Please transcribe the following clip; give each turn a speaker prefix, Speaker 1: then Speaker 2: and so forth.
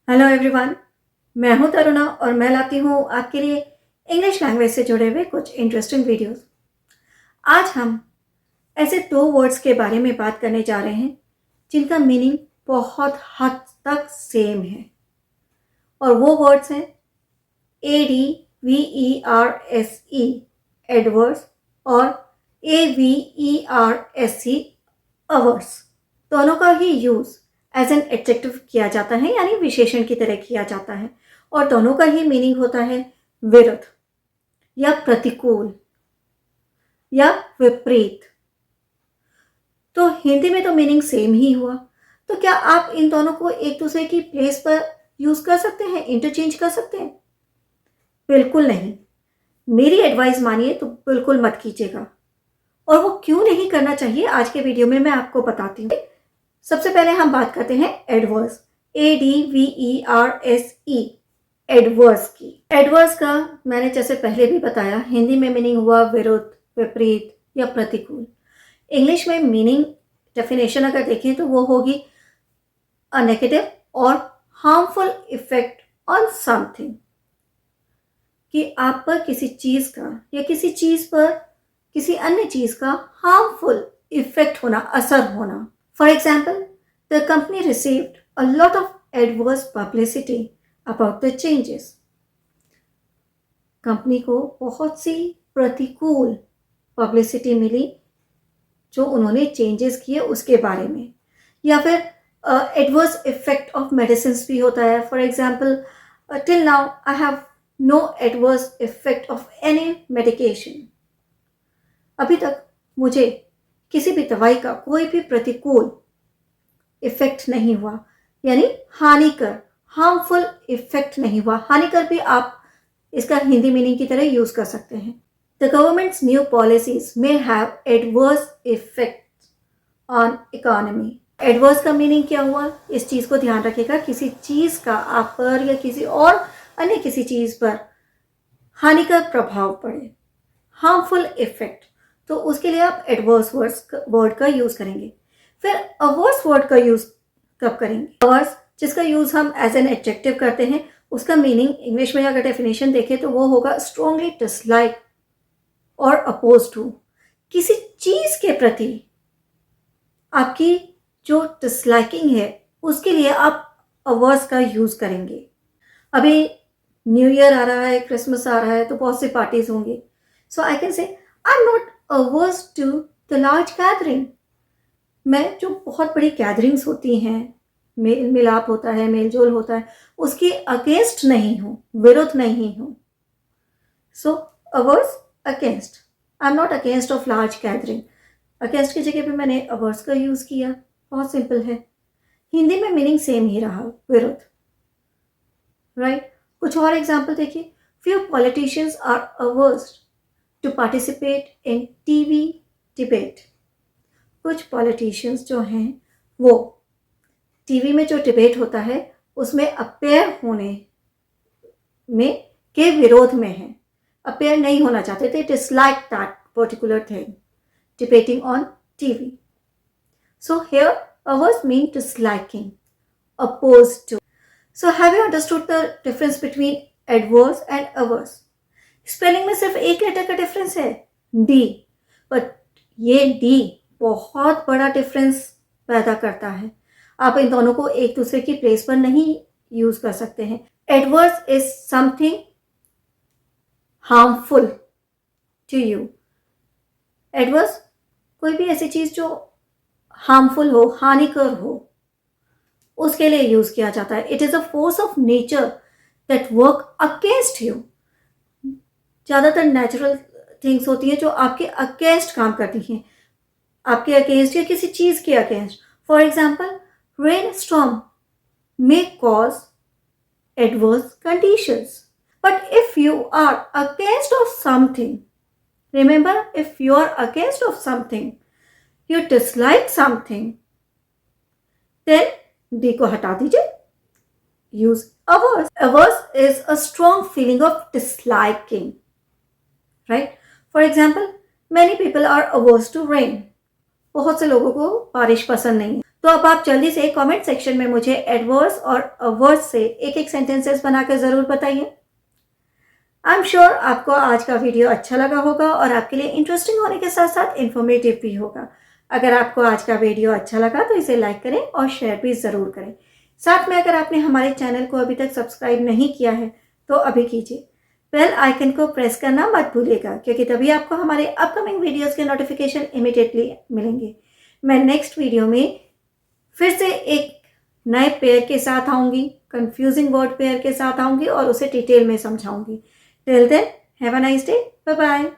Speaker 1: Hello everyone. मैं हूं तरुणा और मैं लाती हूं आपके लिए इंग्लिश लैंग्वेज से जुड़े हुए कुछ इंटरेस्टिंग वीडियोस। आज हम ऐसे दो वर्ड्स के बारे में बात करने जा रहे हैं जिनका मीनिंग बहुत हद तक सेम है और वो वर्ड्स हैं ADVERSE एडवर्स और AVERSE अवर्स। दोनों का ही यूज एज एन एडजेक्टिव किया जाता है यानी विशेषण की तरह किया जाता है और दोनों का ही मीनिंग होता है विरुद्ध या प्रतिकूल या विपरीत। तो हिंदी में तो मीनिंग सेम ही हुआ, तो क्या आप इन दोनों को एक दूसरे की प्लेस पर यूज कर सकते हैं, इंटरचेंज कर सकते हैं? बिल्कुल नहीं। मेरी एडवाइस मानिए तो बिल्कुल मत कीजिएगा। और वो क्यों नहीं करना चाहिए आज के वीडियो में मैं आपको बताती हूँ। सबसे पहले हम बात करते हैं एडवर्स, ADVERSE एडवर्स की। एडवर्स का मैंने जैसे पहले भी बताया हिंदी में मीनिंग हुआ विरुद्ध, विपरीत या प्रतिकूल। इंग्लिश में मीनिंग डेफिनेशन अगर देखें तो वो होगी अ नेगेटिव और हार्मफुल इफेक्ट ऑन समथिंग, कि आप पर किसी चीज का या किसी चीज पर किसी अन्य चीज का हार्मफुल इफेक्ट होना, असर होना। For example, the company received a lot of adverse publicity about the changes. Company को बहुत सी प्रतिकूल पब्लिसिटी मिली जो उन्होंने चेंजेस किए उसके बारे में। या फिर एडवर्स इफेक्ट ऑफ मेडिसिन भी होता है। For example, till now I have no adverse effect of any medication. अभी तक मुझे किसी भी दवाई का कोई भी प्रतिकूल इफेक्ट नहीं हुआ, यानी हानिकर, हार्मफुल इफेक्ट नहीं हुआ। हानिकर भी आप इसका हिंदी मीनिंग की तरह यूज कर सकते हैं। The governments new policies may have adverse effect on economy. Adverse का मीनिंग क्या हुआ, इस चीज को ध्यान रखिएगा। किसी चीज का आप पर या किसी और अन्य किसी चीज पर हानिकर प्रभाव पड़े, हार्मफुल इफेक्ट, तो उसके लिए आप एडवर्स वर्ड का यूज करेंगे। फिर अवर्स वर्ड का यूज कब करेंगे? अवर्स जिसका यूज हम एज एन एडजेक्टिव करते हैं, उसका मीनिंग इंग्लिश में अगर डेफिनेशन देखें तो वो होगा स्ट्रांगली डिसलाइक और अपोज टू। किसी चीज के प्रति आपकी जो डिसलाइकिंग है उसके लिए आप अवर्स का यूज करेंगे। अभी न्यू ईयर आ रहा है, क्रिसमस आ रहा है, तो बहुत सी पार्टीज होंगी। सो I can say I am not averse to the large gathering. मैं जो बहुत बड़ी गैदरिंग्स होती हैं, मेल मिलाप होता है, मेलजोल होता है, उसके अगेंस्ट नहीं हूं, विरुद्ध नहीं हूं। So ours against, I am not against of large gathering. Against की जगह पे मैंने अवर्स का यूज किया, बहुत सिंपल है। हिंदी में मीनिंग सेम ही रहा, विरुद्ध, राइट। कुछ और एग्जाम्पल देखिए। Few politicians are averse to participate in TV debate. कुछ पॉलिटिशियंस जो हैं वो टीवी में जो डिबेट होता है उसमें अपेयर होने में के विरोध में है, अपेयर नहीं होना चाहते थे, dislike that particular thing debating on TV. So here averse mean disliking, opposed to. So have you understood the difference between adverse and averse? Spelling में सिर्फ एक लेटर का डिफरेंस है, डी, बट ये डी बहुत बड़ा डिफरेंस पैदा करता है। आप इन दोनों को एक दूसरे की प्लेस पर नहीं यूज कर सकते हैं। Adverse is something harmful to you. Adverse कोई भी ऐसी चीज जो हार्मफुल हो, हानिकर हो, उसके लिए यूज किया जाता है। It is a force of nature that work against you. ज्यादातर नेचुरल थिंग्स होती हैं जो आपके अगेंस्ट काम करती हैं, आपके अगेंस्ट या किसी चीज के against. For example, rain storm may cause adverse conditions, but if you are against of something, remember, if you are against of something, you dislike something, then D को हटा दीजिए, use averse. Averse is a strong feeling of disliking, right? For example, many people are averse to rain. बहुत से लोगों को बारिश पसंद नहीं है, तो अब आप जल्दी से कमेंट सेक्शन में मुझे एडवर्स और अवर्स से एक एक सेंटेंसेस बनाकर ज़रूर बताइए। आई एम श्योर आपको आज का वीडियो अच्छा लगा होगा और आपके लिए इंटरेस्टिंग होने के साथ साथ इन्फॉर्मेटिव भी होगा। अगर आपको आज का वीडियो अच्छा लगा तो इसे लाइक करें और शेयर भी ज़रूर करें। साथ में अगर आपने हमारे चैनल को अभी तक सब्सक्राइब नहीं किया है तो अभी कीजिए। बेल आइकन को प्रेस करना मत भूलिएगा, क्योंकि तभी आपको हमारे अपकमिंग वीडियोस के नोटिफिकेशन इमीडिएटली मिलेंगे। मैं नेक्स्ट वीडियो में फिर से एक नए पेयर के साथ आऊँगी, कंफ्यूजिंग वर्ड पेयर के साथ आऊँगी और उसे डिटेल में समझाऊँगी। Till then, have a nice day, bye bye.